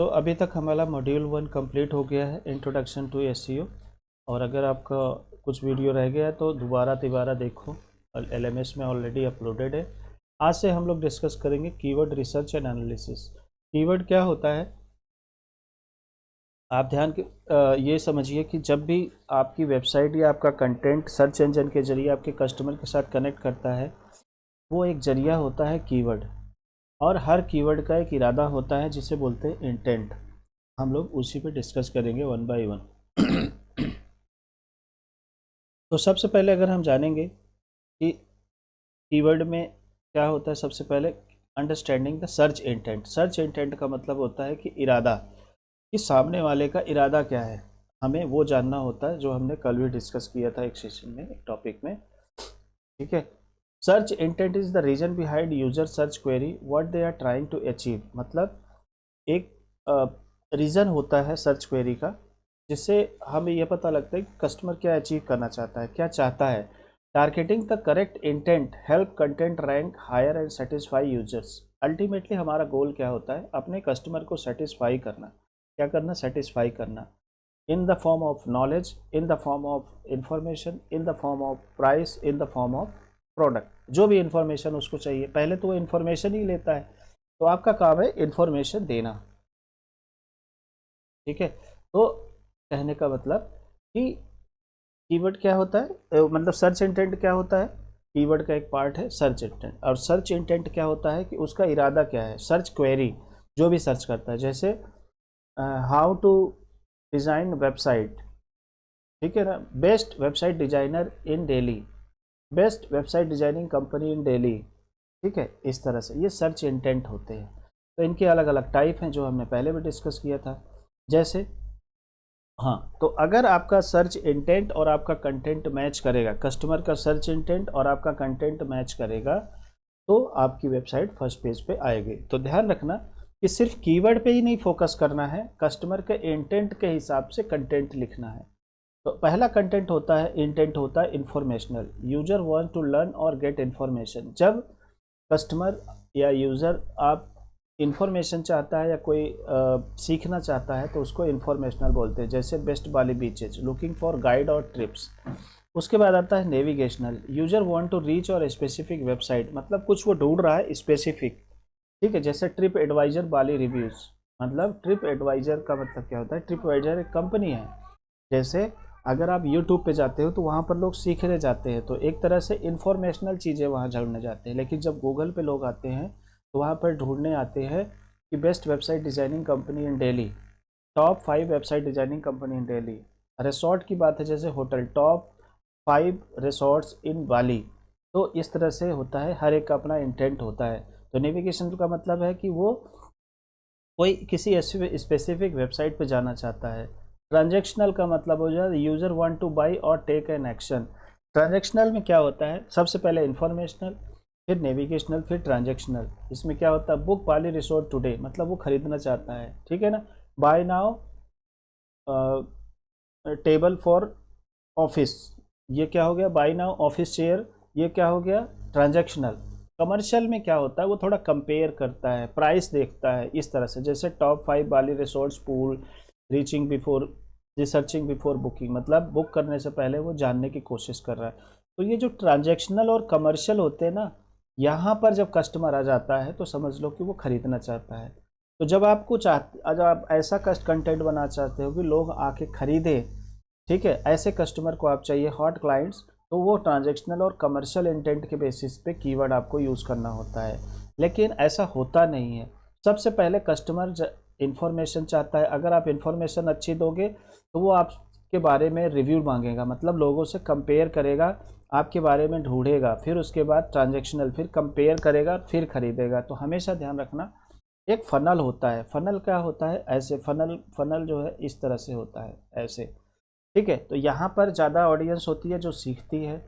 तो अभी तक हमारा मॉड्यूल 1 कंप्लीट हो गया है, इंट्रोडक्शन टू एसईओ। और अगर आपका कुछ वीडियो रह गया है तो दोबारा तिबारा देखो, एलएमएस में ऑलरेडी अपलोडेड है। आज से हम लोग डिस्कस करेंगे keyword research and analysis. Keyword क्या होता है, आप ये समझिए कि जब भी आपकी वेबसाइट या आपका कंटेंट सर्च इंजन के जरिए आपके कस्टमर के साथ कनेक्ट करता है, वो एक जरिया होता है कीवर्ड। और हर कीवर्ड का एक इरादा होता है जिसे बोलते हैं इंटेंट। हम लोग उसी पे डिस्कस करेंगे वन बाय वन। तो सबसे पहले अगर हम जानेंगे कि कीवर्ड में क्या होता है, सबसे पहले understanding the search intent. Search intent का मतलब होता है कि इरादा, कि सामने वाले का इरादा क्या है, हमें वो जानना होता है, जो हमने कल भी डिस्कस किया था एक सेशन में, एक टॉपिक में। ठीक है। Search intent is the reason behind user search query what they are trying to achieve. मतलब एक रीज़न होता है सर्च क्वेरी का, जिससे हमें यह पता लगता है कि कस्टमर क्या अचीव करना चाहता है, क्या चाहता है। Targeting the correct intent help content rank higher and satisfy users. Ultimately हमारा गोल क्या होता है, अपने कस्टमर को सेटिस्फाई करना। क्या करना, सेटिस्फाई करना। In the form of knowledge, in the form of information, in the form of price, in the form of product. जो भी इंफॉर्मेशन उसको चाहिए, पहले तो वो इंफॉर्मेशन ही लेता है, तो आपका काम है इंफॉर्मेशन देना। ठीक है। तो कहने का मतलब कि कीवर्ड क्या होता है, मतलब सर्च इंटेंट क्या होता है, कीवर्ड का एक पार्ट है सर्च इंटेंट। और सर्च इंटेंट क्या होता है कि उसका इरादा क्या है, सर्च क्वेरी जो भी सर्च करता है। जैसे हाउ टू डिज़ाइन वेबसाइट, ठीक है ना, बेस्ट वेबसाइट डिजाइनर इन Delhi, best website designing company इन दिल्ली। ठीक है, इस तरह से ये सर्च इंटेंट होते हैं। तो इनके अलग अलग टाइप हैं जो हमने पहले भी डिस्कस किया था। जैसे हाँ, तो अगर आपका सर्च इंटेंट और आपका कंटेंट मैच करेगा, कस्टमर का सर्च इंटेंट और आपका कंटेंट मैच करेगा, तो आपकी वेबसाइट फर्स्ट पेज पे आएगी। तो ध्यान रखना कि सिर्फ कीवर्ड पे ही नहीं फोकस करना है, कस्टमर के इंटेंट के हिसाब से कंटेंट लिखना है। तो पहला कंटेंट होता है, इंटेंट होता है informational. User want to learn और गेट इन्फॉर्मेशन। जब कस्टमर या यूज़र आप इंफॉर्मेशन चाहता है या कोई सीखना चाहता है, तो उसको इंफॉर्मेशनल बोलते हैं। जैसे best Bali beaches, looking for guide और ट्रिप्स। उसके बाद आता है navigational, user want to reach और स्पेसिफिक वेबसाइट, मतलब कुछ वो ढूंढ रहा है स्पेसिफिक। ठीक है, जैसे ट्रिप एडवाइजर बाली रिव्यूज़। मतलब ट्रिप एडवाइजर का मतलब क्या होता है, ट्रिप एडवाइजर एक कंपनी है। जैसे अगर आप यूट्यूब पे जाते हो तो वहाँ पर लोग सीखने जाते हैं, तो एक तरह से इंफॉर्मेशनल चीज़ें वहाँ ढूंढने जाते हैं। लेकिन जब गूगल पे लोग आते हैं तो वहाँ पर ढूंढने आते हैं कि बेस्ट वेबसाइट डिज़ाइनिंग कंपनी इन Delhi, top 5 website designing company इन दिल्ली। रिसोर्ट की बात है, जैसे होटल, टॉप 5 रिसोर्ट्स इन बाली। तो इस तरह से होता है, हर एक का अपना इंटेंट होता है। तो नेविगेशन का मतलब है कि वो कोई किसी स्पेसिफिक वेबसाइट पे जाना चाहता है। ट्रांजैक्शनल का मतलब हो जाए यूज़र वांट टू बाई और टेक एन एक्शन। ट्रांजैक्शनल में क्या होता है, सबसे पहले इंफॉर्मेशनल, फिर नेविगेशनल, फिर ट्रांजैक्शनल। इसमें क्या होता है, बुक बाली रिसोर्ट टुडे, मतलब वो खरीदना चाहता है। ठीक है ना। Buy now table for office, ये क्या हो गया, बाय नाउ ऑफिस चेयर, ये क्या हो गया, ट्रांजैक्शनल। कमर्शियल में क्या होता है, वो थोड़ा कंपेयर करता है, प्राइस देखता है, इस तरह से। जैसे top 5 Bali resorts pool, reaching before, researching before booking, मतलब बुक करने से पहले वो जानने की कोशिश कर रहा है। तो ये जो ट्रांजैक्शनल और कमर्शियल होते हैं ना, यहाँ पर जब कस्टमर आ जाता है तो समझ लो कि वो खरीदना चाहता है। तो जब आपको जब आप ऐसा कंटेंट बनाना चाहते हो कि लोग आके खरीदे, ठीक है, ऐसे कस्टमर को आप चाहिए, हॉट क्लाइंट्स, तो वो ट्रांजैक्शनल और कमर्शियल इंटेंट के बेसिस पे कीवर्ड आपको यूज़ करना होता है। लेकिन ऐसा होता नहीं है। सबसे पहले कस्टमर इंफॉर्मेशन चाहता है। अगर आप इंफॉर्मेशन अच्छी दोगे तो वो आपके बारे में रिव्यू मांगेगा, मतलब लोगों से कंपेयर करेगा, आपके बारे में ढूंढेगा, फिर उसके बाद ट्रांजैक्शनल, फिर कंपेयर करेगा, फिर खरीदेगा। तो हमेशा ध्यान रखना, एक फनल होता है। फनल क्या होता है, ऐसे फनल, फनल जो है इस तरह से होता है, ऐसे। ठीक है। तो यहाँ पर ज़्यादा ऑडियंस होती है जो सीखती है,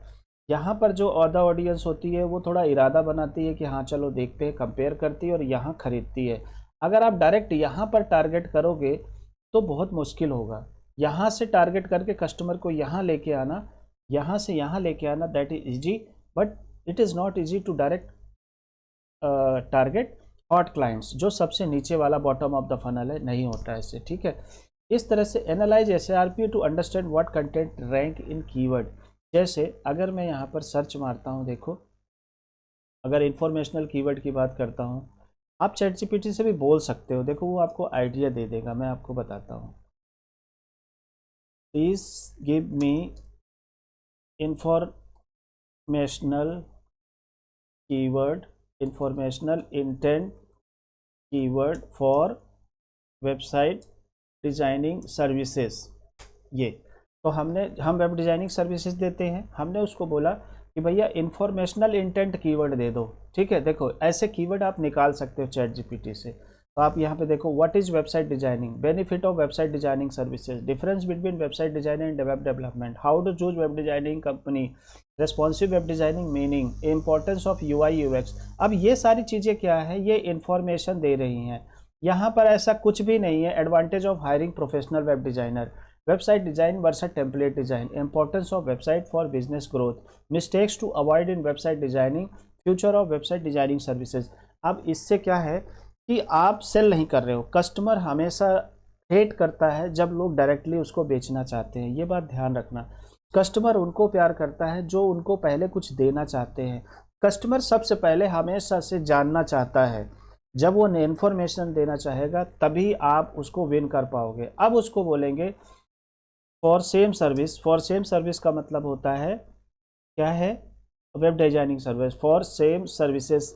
यहाँ पर जो ज़्यादा ऑडियंस होती है वो थोड़ा इरादा बनाती है कि हाँ चलो देखते हैं, कंपेयर करती है और यहाँ खरीदती है। अगर आप डायरेक्ट यहाँ पर टारगेट करोगे तो बहुत मुश्किल होगा। यहाँ से टारगेट करके कस्टमर को यहाँ लेके आना, यहाँ से यहाँ लेके आना, that is easy, but it is not easy to direct target hot clients, जो सबसे नीचे वाला बॉटम ऑफ द फनल है, नहीं होता है इससे, ठीक है। इस तरह से analyse SRP to understand what content rank in keyword. जैसे अगर मैं यहाँ पर सर्च मारता हूँ, देखो अगर इंफॉर्मेशनल कीवर्ड की बात करता हूँ, आप चैट जीपीटी से भी बोल सकते हो, देखो वो आपको आइडिया दे देगा। मैं आपको बताता हूँ, please give me informational keyword, informational intent keyword for website designing services. ये तो हम वेब डिजाइनिंग सर्विसेज देते हैं, हमने उसको बोला कि भैया इंफॉर्मेशनल इंटेंट कीवर्ड दे दो, ठीक है। देखो ऐसे कीवर्ड आप निकाल सकते हो चैट जीपीटी से। तो आप यहाँ पे देखो, what is website designing, benefit of website designing services, difference between website designing and web development, how to choose web designing company, responsive web designing meaning, importance of UI UX. अब ये सारी चीज़ें क्या है, ये इंफॉर्मेशन दे रही हैं। यहाँ पर ऐसा कुछ भी नहीं है। Advantage of hiring professional web designer, website design versus template design, importance of website for business growth, mistakes to avoid in website designing, future of website designing services. अब इससे क्या है कि आप सेल नहीं कर रहे हो। कस्टमर हमेशा हेट करता है जब लोग डायरेक्टली उसको बेचना चाहते हैं, ये बात ध्यान रखना। कस्टमर उनको प्यार करता है जो उनको पहले कुछ देना चाहते हैं। कस्टमर सबसे पहले हमेशा से जानना चाहता है, जब वो इन्फॉर्मेशन देना चाहेगा तभी आप उसको विन कर पाओगे। अब उसको बोलेंगे for same service, for same service का मतलब होता है क्या है, web designing service for same services.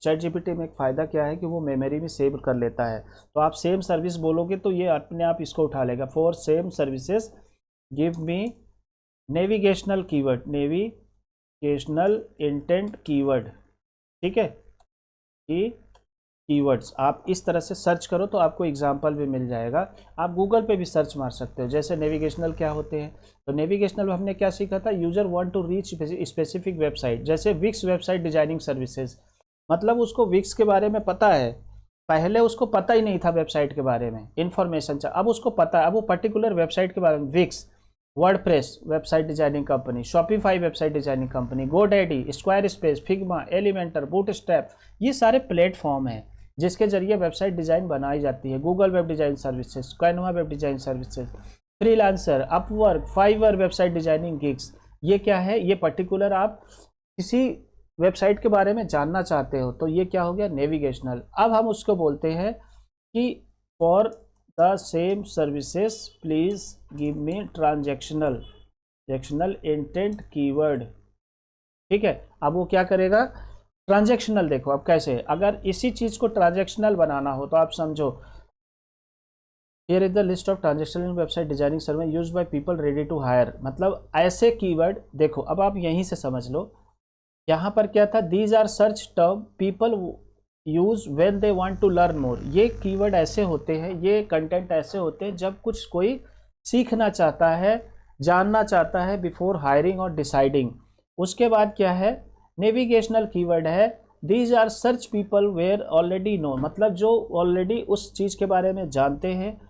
Chat GPT में एक फ़ायदा क्या है कि वो मेमोरी में सेव कर लेता है। तो आप सेम सर्विस बोलोगे तो ये अपने आप इसको उठा लेगा। For same services give me navigational keyword, navigational intent keyword, ठीक है। कीवर्ड्स आप इस तरह से सर्च करो तो आपको एग्जाम्पल भी मिल जाएगा। आप गूगल पे भी सर्च मार सकते हो। जैसे नेविगेशनल क्या होते हैं, तो नेविगेशनल हमने क्या सीखा था, user want to reach specific website. जैसे विक्स वेबसाइट डिजाइनिंग सर्विसेज, मतलब उसको विक्स के बारे में पता है, पहले उसको पता ही नहीं था वेबसाइट के बारे में, इंफॉर्मेशन चाहिए, अब उसको पता है। अब वो पर्टिकुलर वेबसाइट के बारे में, Wix, WordPress website designing company, Shopify website designing company, GoDaddy, Squarespace, Figma, Elementor, Bootstrap, ये सारे प्लेटफॉर्म हैं जिसके जरिए वेबसाइट डिजाइन बनाई जाती है। Google web design services, Canva web design services, freelancer, Upwork, Fiverr website designing gigs. ये क्या है, ये पर्टिकुलर आप किसी वेबसाइट के बारे में जानना चाहते हो तो ये क्या हो गया, नेविगेशनल। अब हम उसको बोलते हैं कि for the same services please give me transactional intent keyword, ठीक है। अब वो क्या करेगा, ट्रांजैक्शनल। देखो अब कैसे, अगर इसी चीज को ट्रांजैक्शनल बनाना हो तो आप समझो, here is the list of transactional website designing service used by people ready to hire. मतलब ऐसे कीवर्ड, देखो अब आप यहीं से समझ लो, यहाँ पर क्या था, these are search term people use when they want to learn more. ये कीवर्ड ऐसे होते हैं, ये कंटेंट ऐसे होते हैं जब कुछ कोई सीखना चाहता है, जानना चाहता है बिफोर हायरिंग और डिसाइडिंग। उसके बाद क्या है, नेविगेशनल कीवर्ड है, these are search people where already know, मतलब जो ऑलरेडी उस चीज़ के बारे में जानते हैं,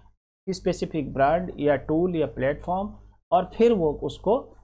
स्पेसिफिक ब्रांड या टूल या प्लेटफॉर्म, और फिर वो उसको,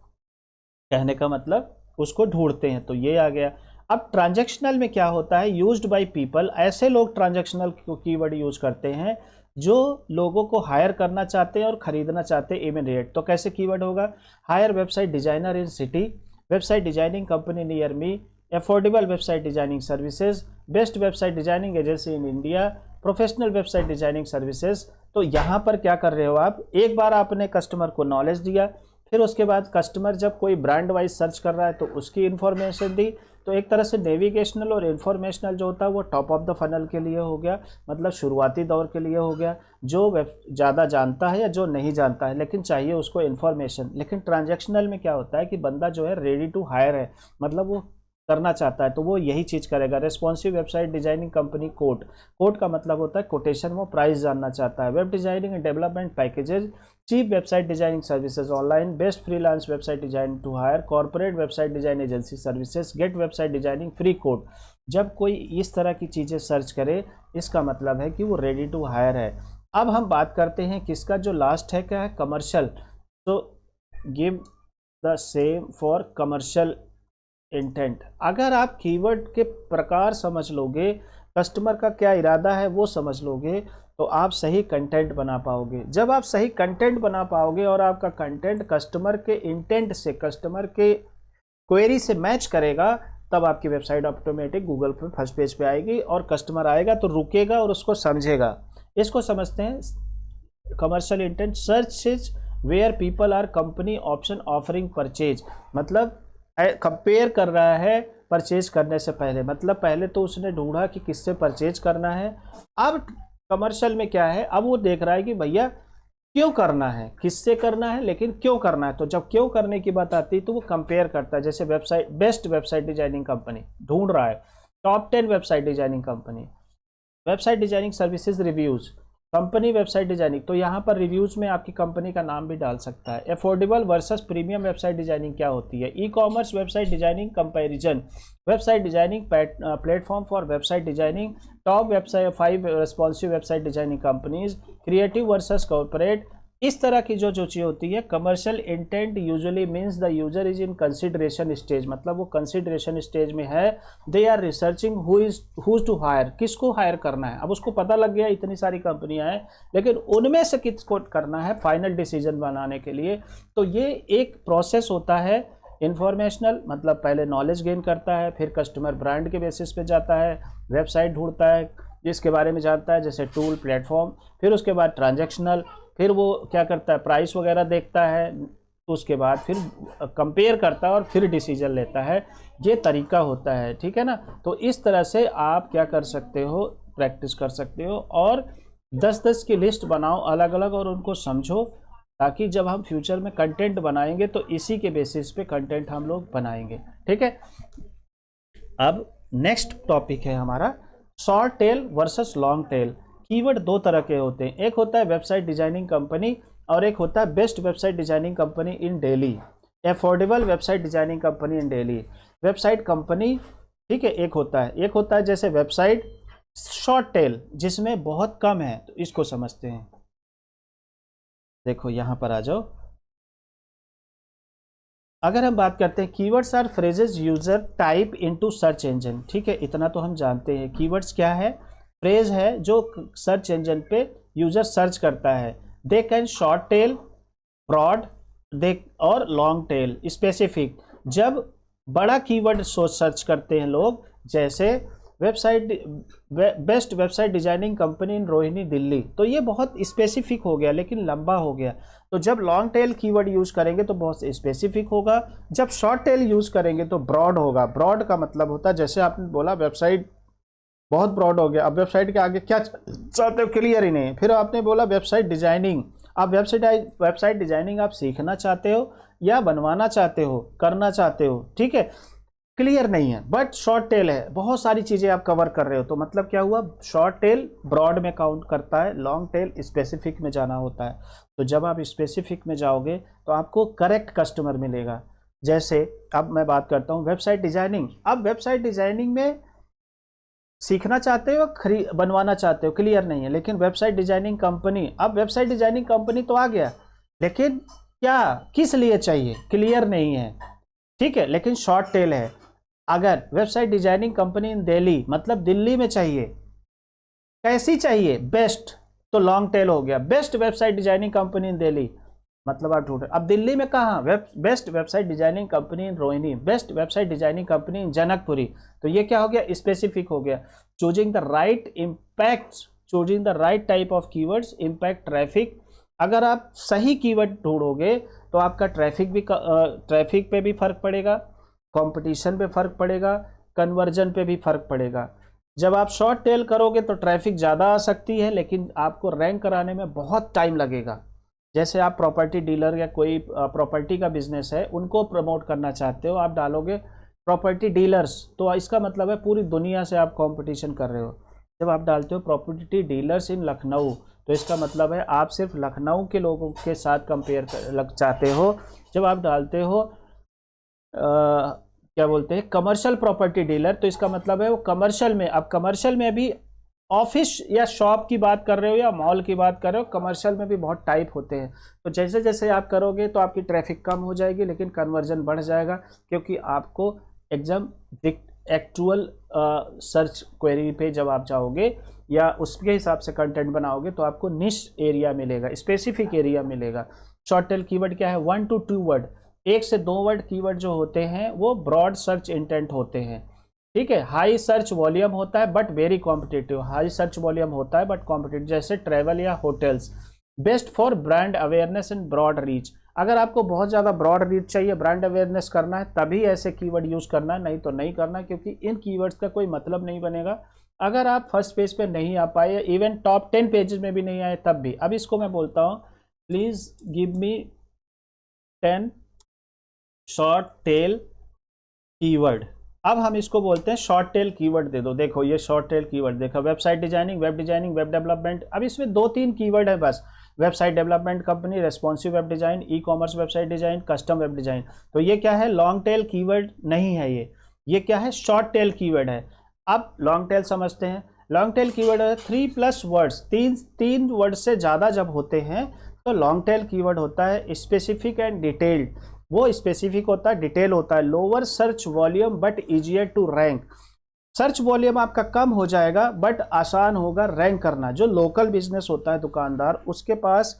कहने का मतलब उसको ढूंढते हैं। तो ये आ गया। अब ट्रांजैक्शनल में क्या होता है, यूज्ड बाय पीपल, ऐसे लोग ट्रांजैक्शनल कीवर्ड यूज करते हैं जो लोगों को हायर करना चाहते हैं और खरीदना चाहते हैं इमीडिएट। तो कैसे कीवर्ड होगा, hire website designer in city, website designing company near me, affordable website designing services, best website designing agency in India, professional website designing services. तो यहाँ पर क्या कर रहे हो आप, एक बार आपने कस्टमर को नॉलेज दिया, फिर उसके बाद कस्टमर जब कोई ब्रांड वाइज सर्च कर रहा है तो उसकी इन्फॉर्मेशन दी। तो एक तरह से नेविगेशनल और इन्फॉर्मेशनल जो होता है वो टॉप ऑफ द फनल के लिए हो गया, मतलब शुरुआती दौर के लिए हो गया, जो ज़्यादा जानता है या जो नहीं जानता है लेकिन चाहिए उसको इन्फॉर्मेशन। लेकिन ट्रांजैक्शनल में क्या होता है कि बंदा जो है रेडी टू हायर है, मतलब वो करना चाहता है तो वो यही चीज़ करेगा। Responsive website designing company, quote का मतलब होता है कोटेशन, वो प्राइस जानना चाहता है। Web designing and development packages, cheap website designing services online, best freelance website design to hire, corporate website design agency services, get website designing free code. जब कोई इस तरह की चीज़ें सर्च करे इसका मतलब है कि वो रेडी टू हायर है। अब हम बात करते हैं किसका, जो लास्ट है क्या है, कमर्शियल। तो give the same for commercial intent. अगर आप कीवर्ड के प्रकार समझ लोगे, कस्टमर का क्या इरादा है वो समझ लोगे तो आप सही कंटेंट बना पाओगे। जब आप सही कंटेंट बना पाओगे और आपका कंटेंट कस्टमर के इंटेंट से, कस्टमर के क्वेरी से मैच करेगा, तब आपकी वेबसाइट ऑटोमेटिक गूगल पे फर्स्ट पेज पे आएगी और कस्टमर आएगा तो रुकेगा और उसको समझेगा। इसको समझते हैं commercial intent. Search is where people are company option offering purchase, मतलब कंपेयर कर रहा है परचेज करने से पहले, मतलब पहले तो उसने ढूंढा कि किससे परचेज करना है। अब कमर्शियल में क्या है, अब वो देख रहा है कि भैया क्यों करना है, किससे करना है, लेकिन क्यों करना है। तो जब क्यों करने की बात आती है तो वो कंपेयर करता है। जैसे website, best website designing company ढूंढ रहा है, top 10 website designing company, website designing services reviews, company website designing, तो यहाँ पर रिव्यूज में आपकी कंपनी का नाम भी डाल सकता है। Affordable versus premium website designing क्या होती है, e commerce website designing comparison, website designing platform for website designing, top website 5 responsive website designing companies, creative versus corporate. इस तरह की जो चीज़ होती है, commercial intent usually means the user is in consideration stage, मतलब वो कंसिडरेशन स्टेज में है। They are researching whose to hire, किसको हायर करना है। अब उसको पता लग गया इतनी सारी कंपनियां हैं, लेकिन उनमें से किसको करना है फाइनल डिसीजन बनाने के लिए। तो ये एक प्रोसेस होता है इंफॉर्मेशनल, मतलब पहले नॉलेज गेन करता है, फिर कस्टमर ब्रांड के बेसिस पे जाता है, वेबसाइट ढूंढता है जिसके बारे में जानता है, जैसे टूल, प्लेटफॉर्म, फिर उसके बाद ट्रांजैक्शनल, फिर वो क्या करता है प्राइस वगैरह देखता है, तो उसके बाद फिर कंपेयर करता है और फिर डिसीजन लेता है। ये तरीका होता है, ठीक है ना। तो इस तरह से आप क्या कर सकते हो, प्रैक्टिस कर सकते हो और 10-10 की लिस्ट बनाओ अलग अलग और उनको समझो, ताकि जब हम फ्यूचर में कंटेंट बनाएंगे तो इसी के बेसिस पे कंटेंट हम लोग बनाएंगे, ठीक है। अब नेक्स्ट टॉपिक है हमारा short tail versus long tail. Keyword दो तरह के होते हैं, एक होता है वेबसाइट डिजाइनिंग कंपनी और एक होता है बेस्ट वेबसाइट डिजाइनिंग कंपनी इन Delhi, affordable website designing company इन दिल्ली। वेबसाइट कंपनी, ठीक है, एक होता है जैसे वेबसाइट शॉर्ट टेल जिसमें बहुत कम है, तो इसको समझते हैं। देखो यहां पर आ जाओ। अगर हम बात करते हैं keywords are phrases user type into search engine, ठीक है, इतना तो हम जानते हैं। कीवर्ड्स क्या है, फ्रेज है जो सर्च इंजन पे यूजर सर्च करता है। They can short tail, broad, they और लॉन्ग टेल, स्पेसिफिक। जब बड़ा कीवर्ड सर्च करते हैं लोग, जैसे website best website designing company इन रोहिणी दिल्ली, तो ये बहुत स्पेसिफिक हो गया लेकिन लंबा हो गया। तो जब लॉन्ग टेल कीवर्ड यूज करेंगे तो बहुत स्पेसिफिक होगा, जब शॉर्ट टेल यूज करेंगे तो ब्रॉड होगा। ब्रॉड का मतलब होता है, जैसे आपने बोला वेबसाइट बहुत ब्रॉड हो गया, अब वेबसाइट के आगे क्या चाहते हो क्लियर ही नहीं। फिर आपने बोला वेबसाइट डिजाइनिंग, आप वेबसाइट डिजाइनिंग आप सीखना चाहते हो या बनवाना चाहते हो, करना चाहते हो, ठीक है, क्लियर नहीं है, बट शॉर्ट टेल है, बहुत सारी चीजें आप कवर कर रहे हो। तो मतलब क्या हुआ, शॉर्ट टेल ब्रॉड में काउंट करता है, लॉन्ग टेल स्पेसिफिक में जाना होता है। तो जब आप स्पेसिफिक में जाओगे तो आपको करेक्ट कस्टमर मिलेगा। जैसे अब मैं बात करता हूँ वेबसाइट डिजाइनिंग। अब वेबसाइट डिजाइनिंग में सीखना चाहते हो, बनवाना चाहते हो, क्लियर नहीं है, लेकिन वेबसाइट डिजाइनिंग कंपनी, अब वेबसाइट डिजाइनिंग कंपनी तो आ गया, लेकिन क्या किस लिए चाहिए क्लियर नहीं है, ठीक है, लेकिन शॉर्ट टेल है। अगर वेबसाइट डिजाइनिंग कंपनी इन दिल्ली, मतलब दिल्ली में चाहिए, कैसी चाहिए, बेस्ट, तो लॉन्ग टेल हो गया। बेस्ट वेबसाइट डिजाइनिंग कंपनी इन दिल्ली, मतलब आप ढूंढ रहे, अब दिल्ली में कहाँ, बेस्ट वेबसाइट डिजाइनिंग कंपनी इन Rohini, best website designing company इन जनकपुरी, तो ये क्या हो गया, स्पेसिफिक हो गया। Choosing the right impact, choosing the right type of keywords impact traffic. अगर आप सही कीवर्ड ढूंढोगे तो आपका ट्रैफिक पे भी फर्क पड़ेगा, कंपटीशन पे फर्क पड़ेगा, कन्वर्जन पे भी फर्क पड़ेगा। जब आप शॉर्ट टेल करोगे तो ट्रैफिक ज़्यादा आ सकती है, लेकिन आपको रैंक कराने में बहुत टाइम लगेगा। जैसे आप प्रॉपर्टी डीलर या कोई प्रॉपर्टी का बिजनेस है, उनको प्रमोट करना चाहते हो, आप डालोगे प्रॉपर्टी डीलर्स, तो इसका मतलब है पूरी दुनिया से आप कंपटीशन कर रहे हो। जब आप डालते हो प्रॉपर्टी डीलर्स इन लखनऊ, तो इसका मतलब है आप सिर्फ लखनऊ के लोगों के साथ कंपेयर चाहते हो। जब आप डालते हो क्या बोलते हैं कमर्शियल प्रॉपर्टी डीलर, तो इसका मतलब है वो कमर्शियल में, अब कमर्शियल में भी ऑफिस या शॉप की बात कर रहे हो या मॉल की बात कर रहे हो, कमर्शियल में भी बहुत टाइप होते हैं। तो जैसे जैसे आप करोगे तो आपकी ट्रैफिक कम हो जाएगी, लेकिन कन्वर्जन बढ़ जाएगा, क्योंकि आपको एक्चुअल सर्च क्वेरी पे जब आप जाओगे या उसके हिसाब से कंटेंट बनाओगे तो आपको निश एरिया मिलेगा, स्पेसिफिक एरिया मिलेगा। शॉर्ट टेल कीवर्ड क्या है? 1 to 2 वर्ड, 1 से 2 वर्ड कीवर्ड जो होते हैं वो ब्रॉड सर्च इंटेंट होते हैं। ठीक है, हाई सर्च वॉल्यूम होता है but very competitive, high search volume होता है बट कॉम्पिटिटिव, जैसे ट्रैवल या hotels. Best for brand awareness and broad reach. अगर आपको बहुत ज़्यादा ब्रॉड रीच चाहिए, ब्रांड अवेयरनेस करना है, तभी ऐसे कीवर्ड यूज़ करना है, नहीं तो नहीं करना, क्योंकि इन कीवर्ड्स का कोई मतलब नहीं बनेगा अगर आप फर्स्ट पेज पे नहीं आ पाए, इवन टॉप 10 पेजेस में भी नहीं आए तब भी। अब इसको मैं बोलता हूँ, please give me 10 short tail keyword. अब हम इसको बोलते हैं शॉर्ट टेल कीवर्ड दे दो। देखो ये शॉर्ट टेल कीवर्ड देखा, वेबसाइट डिजाइनिंग, वेब डेवलपमेंट। अब इसमें 2-3 कीवर्ड है बस, website development company, responsive web design, ई commerce website design, custom web design. तो ये क्या है? लॉन्ग टेल कीवर्ड नहीं है ये क्या है? शॉर्ट टेल कीवर्ड है। अब लॉन्ग टेल समझते हैं। लॉन्ग टेल कीवर्ड है 3+ वर्ड्स, तीन वर्ड से ज़्यादा जब होते हैं तो लॉन्ग टेल कीवर्ड होता है स्पेसिफिक एंड डिटेल्ड। वो स्पेसिफिक होता है, डिटेल होता है। Lower search volume but easier to rank. Search volume आपका कम हो जाएगा बट आसान होगा रैंक करना। जो लोकल बिजनेस होता है, दुकानदार, उसके पास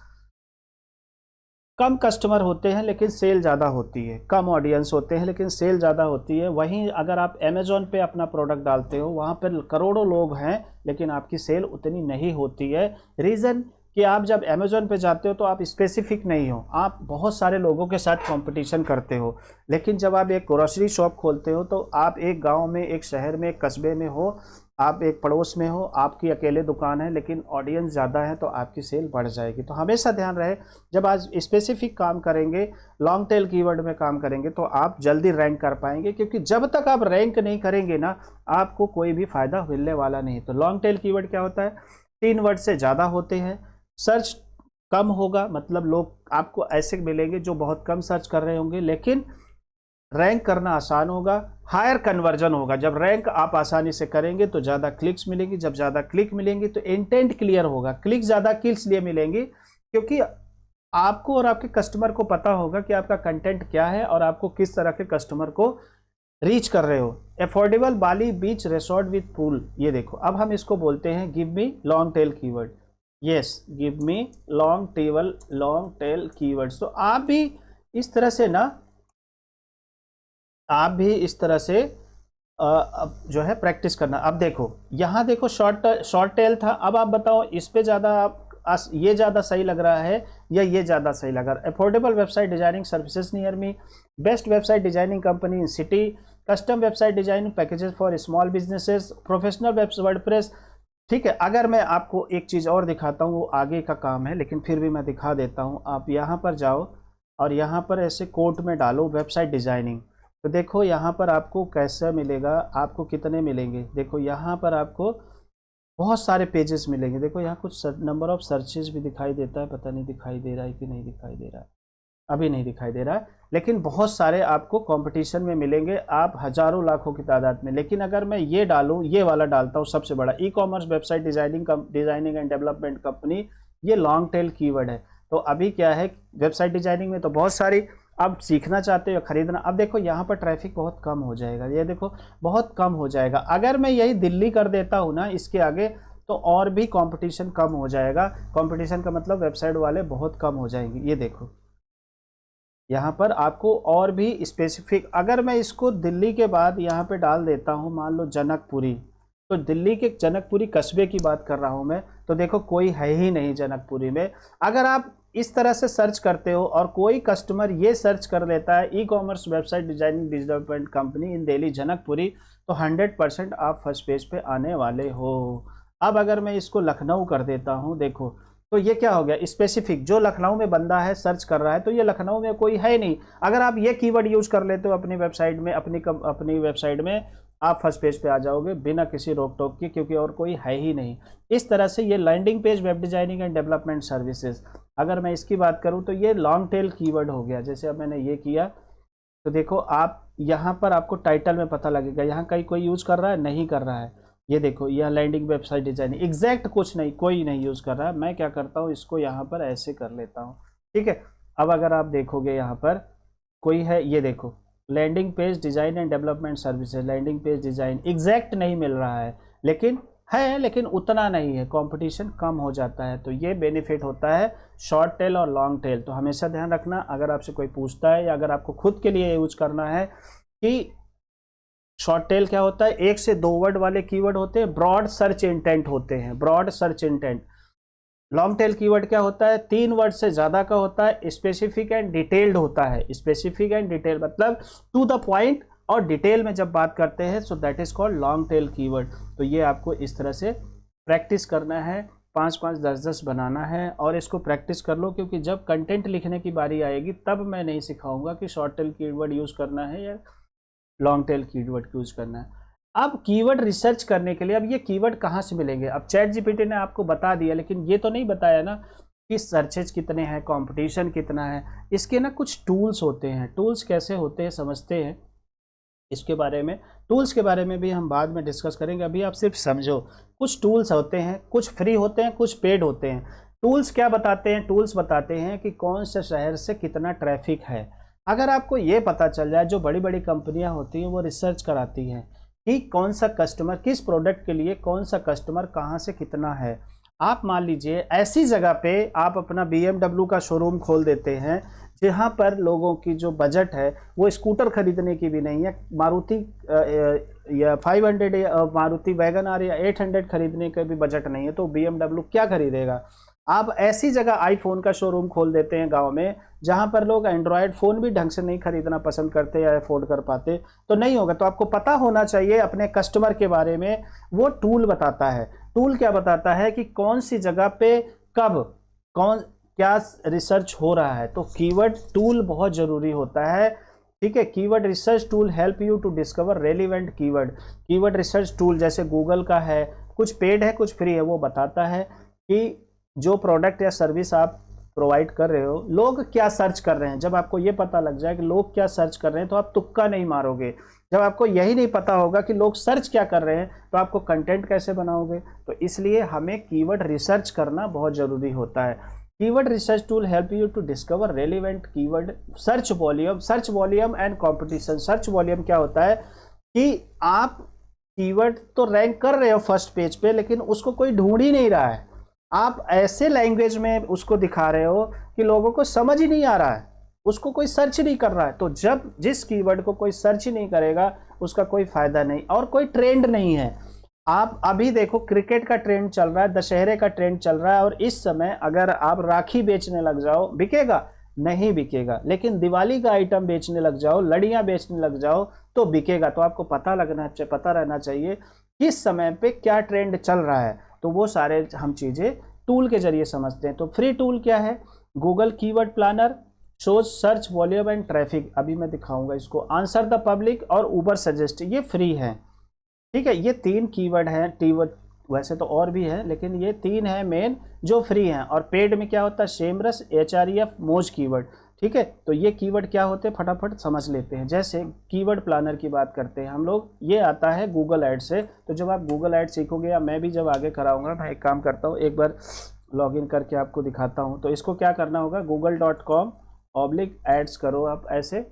कम कस्टमर होते हैं लेकिन सेल ज़्यादा होती है, कम ऑडियंस होते हैं लेकिन सेल ज़्यादा होती है। वहीं अगर आप अमेज़ॉन पे अपना प्रोडक्ट डालते हो, वहाँ पर करोड़ों लोग हैं लेकिन आपकी सेल उतनी नहीं होती है। रीज़न कि आप जब अमेज़ॉन पे जाते हो तो आप स्पेसिफिक नहीं हो, आप बहुत सारे लोगों के साथ कंपटीशन करते हो। लेकिन जब आप एक ग्रोसरी शॉप खोलते हो तो आप एक गांव में, एक शहर में, एक कस्बे में हो, आप एक पड़ोस में हो, आपकी अकेले दुकान है लेकिन ऑडियंस ज़्यादा है तो आपकी सेल बढ़ जाएगी। तो हमेशा ध्यान रहे, जब आज स्पेसिफिक काम करेंगे, लॉन्ग टेल कीवर्ड में काम करेंगे तो आप जल्दी रैंक कर पाएंगे, क्योंकि जब तक आप रैंक नहीं करेंगे ना, आपको कोई भी फ़ायदा मिलने वाला नहीं। तो लॉन्ग टेल कीवर्ड क्या होता है? 3 वर्ड से ज़्यादा होते हैं, सर्च कम होगा, मतलब लोग आपको ऐसे मिलेंगे जो बहुत कम सर्च कर रहे होंगे, लेकिन रैंक करना आसान होगा। हायर कन्वर्जन होगा, जब रैंक आप आसानी से करेंगे तो ज़्यादा क्लिक्स मिलेंगी, जब ज़्यादा क्लिक मिलेंगी तो इंटेंट क्लियर होगा। क्लिक ज़्यादा किस लिए मिलेंगी? क्योंकि आपको और आपके कस्टमर को पता होगा कि आपका कंटेंट क्या है और आपको किस तरह के कस्टमर को रीच कर रहे हो। Affordable Bali beach resort with pool. ये देखो, अब हम इसको बोलते हैं give me long tail keyword. Yes, give me long tail keywords. तो आप भी इस तरह से ना, आप भी इस तरह से जो है प्रैक्टिस करना। अब देखो, यहाँ देखो शॉर्ट टेल था। अब आप बताओ इस पे ज़्यादा ये ज़्यादा सही लग रहा है या ये ज़्यादा सही लग रहा है? Affordable website designing services near me, best website designing company in city, custom website designing packages for small businesses, professional web WordPress. ठीक है, अगर मैं आपको एक चीज़ और दिखाता हूँ, वो आगे का काम है लेकिन फिर भी मैं दिखा देता हूँ। आप यहाँ पर जाओ और यहाँ पर ऐसे कोट में डालो वेबसाइट डिजाइनिंग, तो देखो यहाँ पर आपको कैसा मिलेगा, आपको कितने मिलेंगे। देखो यहाँ पर आपको बहुत सारे पेजेस मिलेंगे। देखो यहाँ कुछ नंबर ऑफ सर्चेज भी दिखाई देता है, पता नहीं दिखाई दे रहा है कि नहीं दिखाई दे रहा है, अभी नहीं दिखाई दे रहा है, लेकिन बहुत सारे आपको कंपटीशन में मिलेंगे, आप हजारों लाखों की तादाद में। लेकिन अगर मैं ये डालूँ, ये वाला डालता हूँ सबसे बड़ा, ई commerce website designing and development company, ये लॉन्ग टेल कीवर्ड है। तो अभी क्या है, वेबसाइट डिजाइनिंग में तो बहुत सारी आप सीखना चाहते हो, खरीदना। अब देखो यहाँ पर ट्रैफिक बहुत कम हो जाएगा, ये देखो बहुत कम हो जाएगा। अगर मैं यही दिल्ली कर देता हूँ ना इसके आगे, तो और भी कंपटीशन कम हो जाएगा। कंपटीशन का मतलब वेबसाइट वाले बहुत कम हो जाएंगे। ये देखो यहाँ पर आपको और भी स्पेसिफिक, अगर मैं इसको दिल्ली के बाद यहाँ पे डाल देता हूँ, मान लो जनकपुरी, तो दिल्ली के जनकपुरी कस्बे की बात कर रहा हूँ मैं, तो देखो कोई है ही नहीं जनकपुरी में। अगर आप इस तरह से सर्च करते हो और कोई कस्टमर ये सर्च कर लेता है e commerce website designing development company इन दिल्ली जनकपुरी, तो 100% आप फर्स्ट पेज पे आने वाले हो। अब अगर मैं इसको लखनऊ कर देता हूँ, देखो तो ये क्या हो गया, स्पेसिफिक, जो लखनऊ में बंदा है सर्च कर रहा है, तो ये लखनऊ में कोई है नहीं। अगर आप ये कीवर्ड यूज कर लेते हो अपनी वेबसाइट में, अपनी वेबसाइट में, आप फर्स्ट पेज पे आ जाओगे बिना किसी रोक टोक के, क्योंकि और कोई है ही नहीं। इस तरह से ये landing page web designing and development services, अगर मैं इसकी बात करूं तो ये लॉन्ग टेल कीवर्ड हो गया। जैसे अब मैंने ये किया तो देखो, आप यहाँ पर आपको टाइटल में पता लगेगा, यहाँ कहीं कोई यूज कर रहा है, नहीं कर रहा है। ये देखो, यह लैंडिंग वेबसाइट डिजाइनिंग एग्जैक्ट कुछ नहीं, कोई नहीं यूज कर रहा है। मैं क्या करता हूँ, इसको यहाँ पर ऐसे कर लेता हूँ। ठीक है, अब अगर आप देखोगे यहाँ पर कोई है, ये देखो landing page design and development services, landing page design exact नहीं मिल रहा है, लेकिन उतना नहीं है, कंपटीशन कम हो जाता है। तो ये बेनिफिट होता है शॉर्ट टेल और लॉन्ग टेल। तो हमेशा ध्यान रखना, अगर आपसे कोई पूछता है या अगर आपको खुद के लिए यूज करना है कि शॉर्ट टेल क्या होता है, 1 से 2 वर्ड वाले कीवर्ड होते हैं, ब्रॉड सर्च इंटेंट होते हैं, broad search intent. Long tail keyword क्या होता है, 3 वर्ड से ज्यादा का होता है, स्पेसिफिक एंड डिटेल्ड होता है। स्पेसिफिक एंड डिटेल मतलब टू द पॉइंट और डिटेल में जब बात करते हैं, so that is called long tail keyword. तो ये आपको इस तरह से प्रैक्टिस करना है, 5-5, 10-10 बनाना है और इसको प्रैक्टिस कर लो, क्योंकि जब कंटेंट लिखने की बारी आएगी तब मैं नहीं सिखाऊंगा कि शॉर्ट टेल कीवर्ड यूज करना है या लॉन्ग टेल कीवर्ड यूज करना है। अब कीवर्ड रिसर्च करने के लिए, अब ये कीवर्ड कहाँ से मिलेंगे, अब चैट जीपीटी ने आपको बता दिया, लेकिन ये तो नहीं बताया ना कि सर्चेज कितने हैं, कंपटीशन कितना है। इसके ना कुछ टूल्स होते हैं, टूल्स कैसे होते हैं समझते हैं इसके बारे में। टूल्स के बारे में भी हम बाद में डिस्कस करेंगे, अभी आप सिर्फ समझो। कुछ टूल्स होते हैं, कुछ फ्री होते हैं, कुछ पेड होते हैं। टूल्स क्या बताते हैं, टूल्स बताते हैं कि कौन से शहर से कितना ट्रैफिक है। अगर आपको ये पता चल जाए, जो बड़ी बड़ी कंपनियां होती हैं वो रिसर्च कराती हैं कि कौन सा कस्टमर किस प्रोडक्ट के लिए, कौन सा कस्टमर कहाँ से कितना है। आप मान लीजिए ऐसी जगह पे आप अपना BMW का शोरूम खोल देते हैं जहाँ पर लोगों की जो बजट है वो स्कूटर खरीदने की भी नहीं है, मारुति या 500 या मारुति वैगन आर या 800 खरीदने का भी बजट नहीं है, तो BMW क्या खरीदेगा। आप ऐसी जगह आईफोन का शोरूम खोल देते हैं गांव में, जहां पर लोग एंड्रॉयड फ़ोन भी ढंग से नहीं खरीदना पसंद करते या अफोर्ड कर पाते, तो नहीं होगा। तो आपको पता होना चाहिए अपने कस्टमर के बारे में। वो टूल बताता है, टूल क्या बताता है कि कौन सी जगह पे कब कौन क्या रिसर्च हो रहा है। तो कीवर्ड टूल बहुत ज़रूरी होता है, ठीक है। Keyword research tool help you to discover relevant keyword. Keyword research tool जैसे गूगल का है, कुछ पेड है कुछ फ्री है, वो बताता है कि जो प्रोडक्ट या सर्विस आप प्रोवाइड कर रहे हो, लोग क्या सर्च कर रहे हैं। जब आपको ये पता लग जाए कि लोग क्या सर्च कर रहे हैं, तो आप तुक्का नहीं मारोगे। जब आपको यही नहीं पता होगा कि लोग सर्च क्या कर रहे हैं, तो आपको कंटेंट कैसे बनाओगे। तो इसलिए हमें कीवर्ड रिसर्च करना बहुत ज़रूरी होता है। Keyword research tool help you to discover relevant keyword. Search volume and competition. Search volume क्या होता है कि आप कीवर्ड तो रैंक कर रहे हो फर्स्ट पेज पे, लेकिन उसको कोई ढूंढ ही नहीं रहा है। आप ऐसे लैंग्वेज में उसको दिखा रहे हो कि लोगों को समझ ही नहीं आ रहा है, उसको कोई सर्च नहीं कर रहा है। तो जब जिस कीवर्ड को कोई सर्च ही नहीं करेगा, उसका कोई फायदा नहीं और कोई ट्रेंड नहीं है। आप अभी देखो, क्रिकेट का ट्रेंड चल रहा है, दशहरे का ट्रेंड चल रहा है, और इस समय अगर आप राखी बेचने लग जाओ, बिकेगा? नहीं बिकेगा। लेकिन दिवाली का आइटम बेचने लग जाओ, लड़ियां बेचने लग जाओ, तो बिकेगा। तो आपको पता रहना चाहिए किस समय पे क्या ट्रेंड चल रहा है। तो वो सारे हम चीज़ें टूल के जरिए समझते हैं। तो फ्री टूल क्या है? Google keyword planner, shows search volume and traffic, अभी मैं दिखाऊंगा इसको। आंसर द पब्लिक और उबर सजेस्ट, ये फ्री है, ठीक है। ये 3 कीवर्ड हैं, कीवर्ड वैसे तो और भी है, लेकिन ये 3 है मेन जो फ्री हैं। और पेड में क्या होता है? सेमरस, एचआरईएफ, मोज कीवर्ड, ठीक है। तो ये कीवर्ड क्या होते हैं फटाफट समझ लेते हैं। जैसे कीवर्ड प्लानर की बात करते हैं हम लोग, ये आता है गूगल ऐड से। तो जब आप गूगल ऐड सीखोगे, या मैं भी जब आगे कराऊंगा, मैं एक काम करता हूँ, एक बार लॉगिन करके आपको दिखाता हूँ। तो इसको क्या करना होगा, google.com/ads करो आप ऐसे।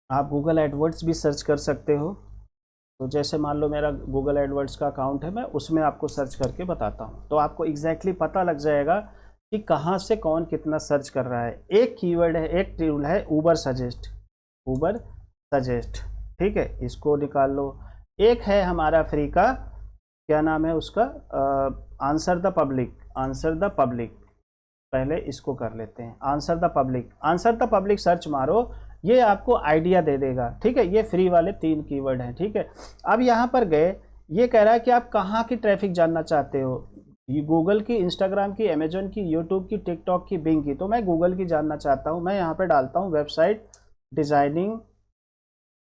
आप गूगल एडवर्ड्स भी सर्च कर सकते हो। तो जैसे मान लो मेरा गूगल एडवर्ड्स का अकाउंट है, मैं उसमें आपको सर्च करके बताता हूँ, तो आपको एग्जैक्टली पता लग जाएगा कि कहाँ से कौन कितना सर्च कर रहा है। एक कीवर्ड है, एक टूल है उबर सजेस्ट, उबर सजेस्ट, ठीक है, इसको निकाल लो। एक है हमारा फ्री का, क्या नाम है उसका, answer the public, answer the public. पहले इसको कर लेते हैं, answer the public. Answer the public search मारो, ये आपको आइडिया दे देगा, ठीक है। ये फ्री वाले 3 कीवर्ड हैं, ठीक है। अब यहाँ पर गए, ये कह रहा है कि आप कहाँ की ट्रैफिक जानना चाहते हो, ये गूगल की, इंस्टाग्राम की, अमेजोन की, यूट्यूब की, टिकटॉक की, बिंग की। तो मैं गूगल की जानना चाहता हूँ। मैं यहाँ पे डालता हूँ वेबसाइट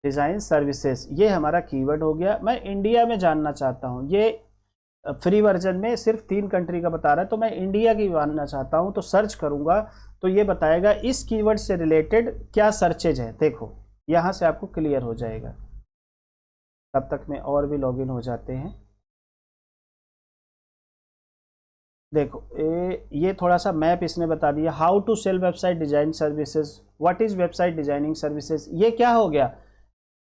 डिज़ाइन सर्विसेज, ये हमारा कीवर्ड हो गया। मैं इंडिया में जानना चाहता हूँ, ये फ्री वर्जन में सिर्फ 3 कंट्री का बता रहा है, तो मैं इंडिया की जानना चाहता हूं। तो सर्च करूंगा, तो ये बताएगा इस कीवर्ड से रिलेटेड क्या सर्चेज है। देखो यहां से आपको क्लियर हो जाएगा। तब तक में और भी लॉगिन हो जाते हैं। देखो ये थोड़ा सा मैप इसने बता दिया, how to sell website design services, what is website designing services. ये क्या हो गया,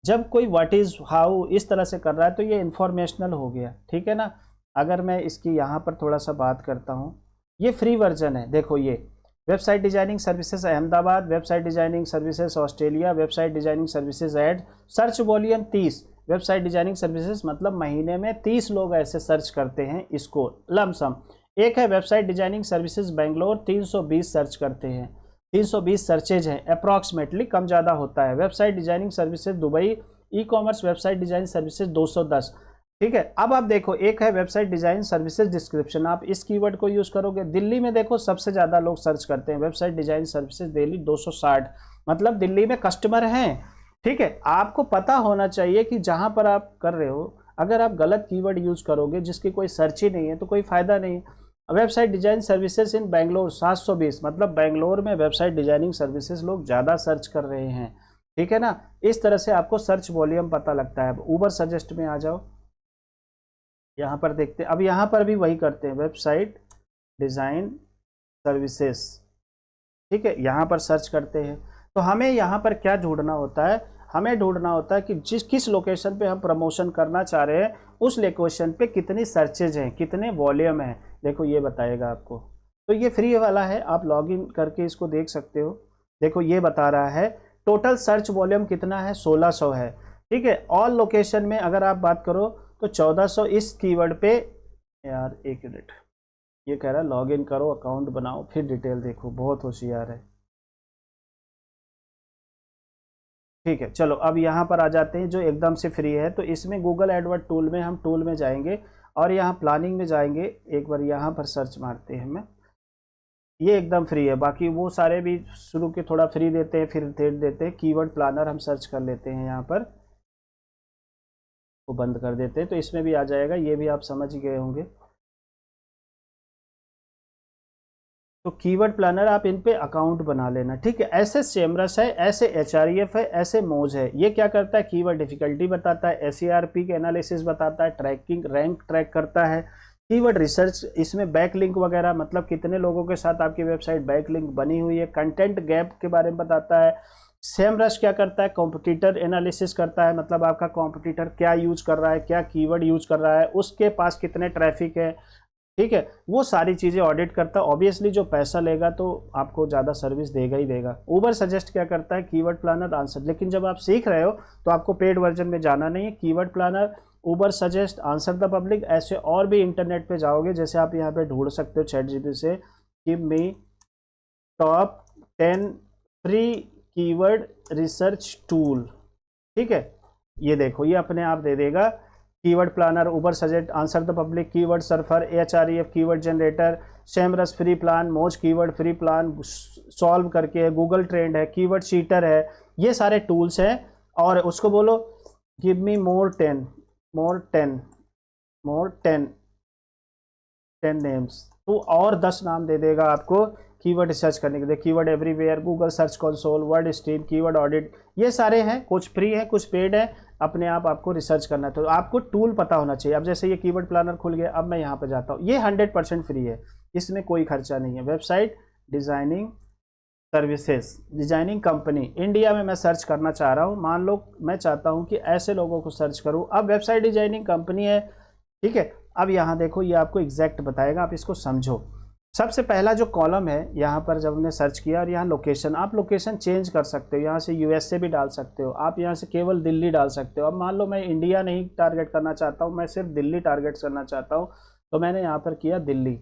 जब कोई व्हाट इज हाउ इस तरह से कर रहा है तो ये इंफॉर्मेशनल हो गया, ठीक है ना। अगर मैं इसकी यहाँ पर थोड़ा सा बात करता हूँ, ये फ्री वर्जन है। देखो ये website designing services Ahmedabad, website designing services Australia, website designing services add, search volume 30। Website designing services मतलब महीने में 30 लोग ऐसे सर्च करते हैं इसको लमसम। एक है website designing services Bangalore, 320 search करते हैं, 320 सर्चेज हैं अप्रॉक्सीमेटली, कम ज़्यादा होता है। वेबसाइट डिजाइनिंग सर्विसेज दुबई, ई कॉमर्स वेबसाइट डिजाइन सर्विसेज 210, ठीक है। अब आप देखो एक है वेबसाइट डिजाइन सर्विसेज डिस्क्रिप्शन, आप इस कीवर्ड को यूज़ करोगे। दिल्ली में देखो सबसे ज़्यादा लोग सर्च करते हैं वेबसाइट डिजाइन सर्विसेज दिल्ली 260, मतलब दिल्ली में कस्टमर हैं, ठीक है। आपको पता होना चाहिए कि जहाँ पर आप कर रहे हो, अगर आप गलत कीवर्ड यूज़ करोगे जिसकी कोई सर्च ही नहीं है तो कोई फ़ायदा नहीं। Website design services in Bangalore 720, मतलब बेंगलोर में वेबसाइट डिजाइनिंग सर्विसेज लोग ज़्यादा सर्च कर रहे हैं, ठीक है ना। इस तरह से आपको सर्च वॉल्यूम पता लगता है। अब ऊबर सजेस्ट में आ जाओ, यहाँ पर देखते हैं। अब यहाँ पर भी वही करते हैं, वेबसाइट डिज़ाइन सर्विसेज, ठीक है। यहाँ पर सर्च करते हैं तो हमें यहाँ पर क्या ढूंढना होता है, हमें ढूंढना होता है कि किस लोकेशन पे हम प्रमोशन करना चाह रहे हैं, उस लोकेशन पे कितनी सर्चेज हैं, कितने वॉल्यूम हैं। देखो ये बताएगा आपको, तो ये फ्री वाला है, आप लॉगिन करके इसको देख सकते हो। देखो ये बता रहा है टोटल सर्च वॉल्यूम कितना है, 1600 है, ठीक है। ऑल लोकेशन में अगर आप बात करो तो 1400 इस कीवर्ड पे। यार एक मिनट, ये कह रहा है लॉगिन करो, अकाउंट बनाओ, फिर डिटेल देखो, बहुत होशियार है, ठीक है। चलो अब यहाँ पर आ जाते हैं जो एकदम से फ्री है। तो इसमें गूगल एडवर्ड टूल में हम टूल में जाएंगे और यहाँ प्लानिंग में जाएंगे, एक बार यहाँ पर सर्च मारते हैं। मैं ये एकदम फ्री है, बाकी वो सारे भी शुरू के थोड़ा फ्री देते हैं फिर देते देते हैं। कीवर्ड प्लानर हम सर्च कर लेते हैं, यहाँ पर वो बंद कर देते हैं तो इसमें भी आ जाएगा, ये भी आप समझ ही गए होंगे। तो कीवर्ड प्लानर आप इन पे अकाउंट बना लेना, ठीक है। ऐसे सेमरस है, ऐसे एचआरईएफ है, ऐसे मोज है। ये क्या करता है, कीवर्ड डिफिकल्टी बताता है, एसईआरपी के एनालिसिस बताता है, ट्रैकिंग रैंक ट्रैक करता है, कीवर्ड रिसर्च, इसमें बैक लिंक वगैरह, मतलब कितने लोगों के साथ आपकी वेबसाइट बैक लिंक बनी हुई है, कंटेंट गैप के बारे में बताता है। सेमरस क्या करता है, कॉम्पिटिटर एनालिसिस करता है, मतलब आपका कॉम्पिटिटर क्या यूज कर रहा है, क्या कीवर्ड यूज कर रहा है, उसके पास कितने ट्रैफिक है, ठीक है। वो सारी चीज़ें ऑडिट करता है। ऑब्वियसली जो पैसा लेगा तो आपको ज़्यादा सर्विस देगा ही देगा। ऊबर सजेस्ट क्या करता है, कीवर्ड प्लानर आंसर, लेकिन जब आप सीख रहे हो तो आपको पेड वर्जन में जाना नहीं है। Keyword planner, Ubersuggest, answer the public, ऐसे और भी इंटरनेट पे जाओगे, जैसे आप यहाँ पे ढूंढ सकते हो चैट जीपीटी से, give me top 10 free keyword research tool, ठीक है। ये देखो ये अपने आप दे देगा। Keyword planner, Ubersuggest, answer the public, keyword surfer, एचआरईएफ keyword generator, Semrush free plan, Moz keyword free plan, solve करके है, गूगल ट्रेंड है, कीवर्ड शीटर है, ये सारे टूल्स हैं। और उसको बोलो गिव मी मोर 10 नेम्स, तो और 10 नाम दे देगा आपको कीवर्ड रिसर्च करने के लिए। Keyword everywhere, Google search console, word stream, keyword audit, ये सारे हैं, कुछ फ्री है कुछ पेड है, अपने आप आपको रिसर्च करना है। तो आपको टूल पता होना चाहिए। अब जैसे ये कीवर्ड प्लानर खुल गया, अब मैं यहाँ पे जाता हूँ, ये 100% फ्री है, इसमें कोई खर्चा नहीं है। Website designing services, designing company, India में मैं सर्च करना चाह रहा हूँ। मान लो मैं चाहता हूँ कि ऐसे लोगों को सर्च करूँ। अब वेबसाइट डिजाइनिंग कंपनी है, ठीक है। अब यहाँ देखो ये आपको एग्जैक्ट बताएगा, आप इसको समझो। सबसे पहला जो कॉलम है यहाँ पर, जब हमने सर्च किया, और यहाँ लोकेशन, आप लोकेशन चेंज कर सकते हो, यहाँ से यूएसए भी डाल सकते हो, आप यहाँ से केवल दिल्ली डाल सकते हो। अब मान लो मैं इंडिया नहीं टारगेट करना चाहता हूँ, मैं सिर्फ दिल्ली टारगेट करना चाहता हूँ, तो मैंने यहाँ पर किया दिल्ली,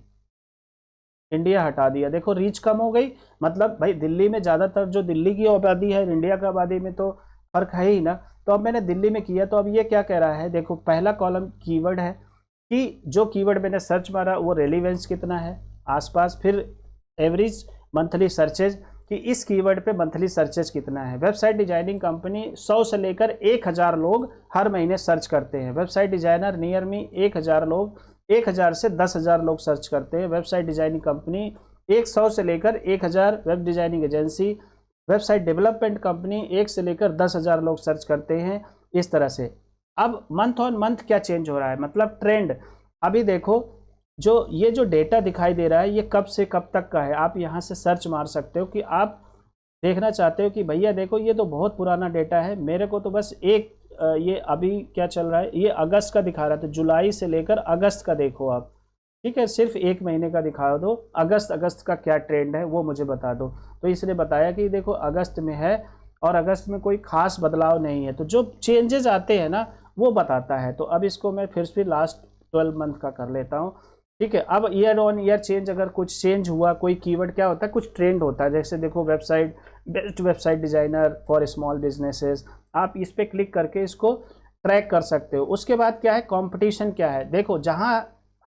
इंडिया हटा दिया। देखो रीच कम हो गई, मतलब भाई दिल्ली में ज़्यादातर जो दिल्ली की आबादी है, इंडिया की आबादी में तो फर्क है ही ना। तो अब मैंने दिल्ली में किया, तो अब ये क्या कह रहा है, देखो पहला कॉलम कीवर्ड है कि जो कीवर्ड मैंने सर्च मारा वो रेलिवेंस कितना है आसपास, फिर एवरेज मंथली सर्चेज कि इस कीवर्ड पे मंथली सर्चेज कितना है। वेबसाइट डिजाइनिंग कंपनी 100 से लेकर 1000 लोग हर महीने सर्च करते हैं। वेबसाइट डिजाइनर नियर मी 1000 लोग, 1000 से 10,000 लोग सर्च करते हैं। वेबसाइट डिजाइनिंग कंपनी 100 से लेकर 1000, web designing agency, website development company 1 से लेकर 10,000 लोग सर्च करते हैं, इस तरह से। अब मंथ ऑन मंथ क्या चेंज हो रहा है, मतलब ट्रेंड। अभी देखो जो ये जो डेटा दिखाई दे रहा है ये कब से कब तक का है, आप यहाँ से सर्च मार सकते हो कि आप देखना चाहते हो कि भैया देखो ये तो बहुत पुराना डेटा है, मेरे को तो बस एक ये अभी क्या चल रहा है, ये अगस्त का दिखा रहा था, जुलाई से लेकर अगस्त का देखो आप, ठीक है, सिर्फ एक महीने का दिखा दो, अगस्त का क्या ट्रेंड है वो मुझे बता दो। तो इसने बताया कि देखो अगस्त में है और अगस्त में कोई खास बदलाव नहीं है, तो जो चेंजेस आते हैं ना वो बताता है। तो अब इसको मैं फिर से लास्ट 12 मंथ का कर लेता हूँ, ठीक है। अब ईयर ऑन ईयर चेंज, अगर कुछ चेंज हुआ, कोई कीवर्ड क्या होता है, कुछ ट्रेंड होता है, जैसे देखो website, best website designer for small businesses, आप इस पर क्लिक करके इसको ट्रैक कर सकते हो। उसके बाद क्या है, कंपटीशन क्या है, देखो जहाँ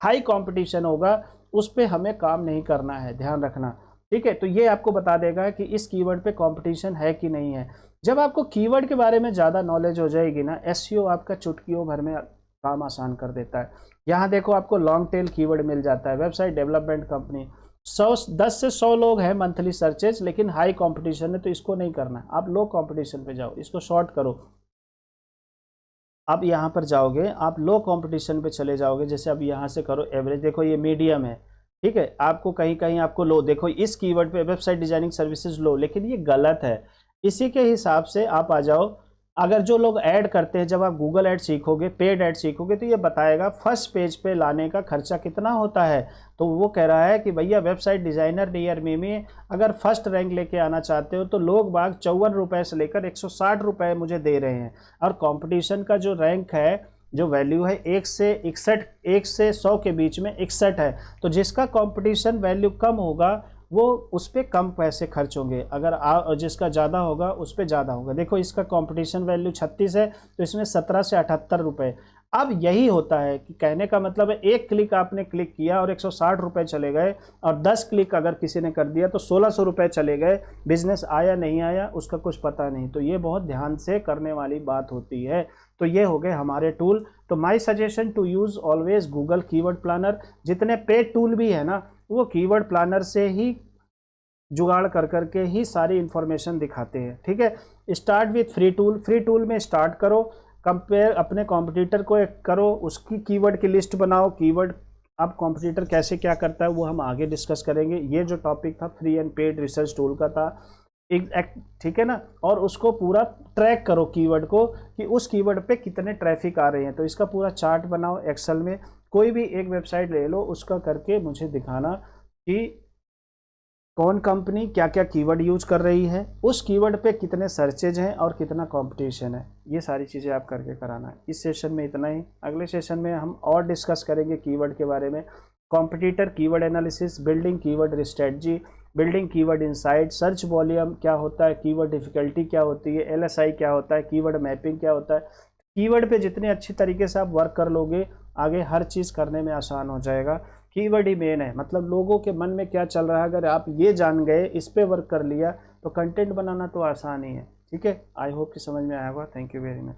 हाई कंपटीशन होगा उस पर हमें काम नहीं करना है, ध्यान रखना, ठीक है। तो ये आपको बता देगा कि इस कीवर्ड पे कंपटीशन है कि नहीं है। जब आपको कीवर्ड के बारे में ज़्यादा नॉलेज हो जाएगी ना, एसईओ आपका चुटकियों भर में काम आसान कर देता है। यहाँ देखो आपको लॉन्ग टेल कीवर्ड मिल जाता है, वेबसाइट डेवलपमेंट कंपनी, 10 से 100 लोग हैं मंथली सर्चेज, लेकिन हाई कंपटीशन है तो इसको नहीं करना है, आप लो कंपटीशन पे जाओ, इसको शॉर्ट करो। अब यहाँ पर जाओगे, आप लो कंपटीशन पे चले जाओगे, जैसे अब यहाँ से करो एवरेज, देखो ये मीडियम है, ठीक है, आपको कहीं कहीं आपको लो, देखो इस कीवर्ड पे वेबसाइट डिजाइनिंग सर्विसेज लो, लेकिन ये गलत है। इसी के हिसाब से आप आ जाओ, अगर जो लोग ऐड करते हैं, जब आप गूगल ऐड सीखोगे, पेड ऐड सीखोगे, तो ये बताएगा फर्स्ट पेज पे लाने का खर्चा कितना होता है। तो वो कह रहा है कि भैया वेबसाइट डिजाइनर नियर मी में अगर फर्स्ट रैंक लेके आना चाहते हो तो लोग बाग 54 रुपये से लेकर 160 रुपये मुझे दे रहे हैं, और कंपटीशन का जो रैंक है, जो वैल्यू है 1 से 61, 1 से 100 के बीच में 61 है। तो जिसका कंपटीशन वैल्यू कम होगा वो उस पर कम पैसे खर्च होंगे, अगर जिसका ज़्यादा होगा उस पर ज़्यादा होगा। देखो इसका कंपटीशन वैल्यू 36 है, तो इसमें 17 से 78 रुपये। अब यही होता है कि कहने का मतलब है, एक क्लिक आपने क्लिक किया और 160 रुपये चले गए, और 10 क्लिक अगर किसी ने कर दिया तो 1600 रुपये चले गए, बिजनेस आया नहीं आया उसका कुछ पता नहीं। तो ये बहुत ध्यान से करने वाली बात होती है। तो ये हो गए हमारे टूल। तो my suggestion to use always Google keyword planner. जितने पेड टूल भी है ना, वो कीवर्ड प्लानर से ही जुगाड़ कर करके ही सारी इंफॉर्मेशन दिखाते हैं, ठीक है। Start with free tool, free tool में स्टार्ट करो, कंपेयर अपने कॉम्पिटिटर को एक करो, उसकी कीवर्ड की लिस्ट बनाओ, कीवर्ड अब कॉम्पिटिटर कैसे क्या करता है वो हम आगे डिस्कस करेंगे। ये जो टॉपिक था free and paid research tool का था, ठीक है ना, और उसको पूरा ट्रैक करो कीवर्ड को कि उस कीवर्ड पे कितने ट्रैफिक आ रहे हैं। तो इसका पूरा चार्ट बनाओ एक्सेल में, कोई भी एक वेबसाइट ले लो, उसका करके मुझे दिखाना कि कौन कंपनी क्या क्या कीवर्ड यूज कर रही है, उस कीवर्ड पे कितने सर्चेज हैं और कितना कंपटीशन है। ये सारी चीज़ें आप करके कराना है। इस सेशन में इतना ही, अगले सेशन में हम और डिस्कस करेंगे कीवर्ड के बारे में, competitor keyword analysis, building keyword strategy, building keyword insight, search volume क्या होता है, कीवर्ड डिफिकल्टी क्या होती है, LSI क्या होता है, कीवर्ड मैपिंग क्या होता है। कीवर्ड पे जितने अच्छी तरीके से आप वर्क कर लोगे, आगे हर चीज़ करने में आसान हो जाएगा। कीवर्ड ही मेन है, मतलब लोगों के मन में क्या चल रहा है, अगर आप ये जान गए, इस पे वर्क कर लिया, तो कंटेंट बनाना तो आसान ही है, ठीक है। आई होप कि समझ में आया होगा। Thank you very much.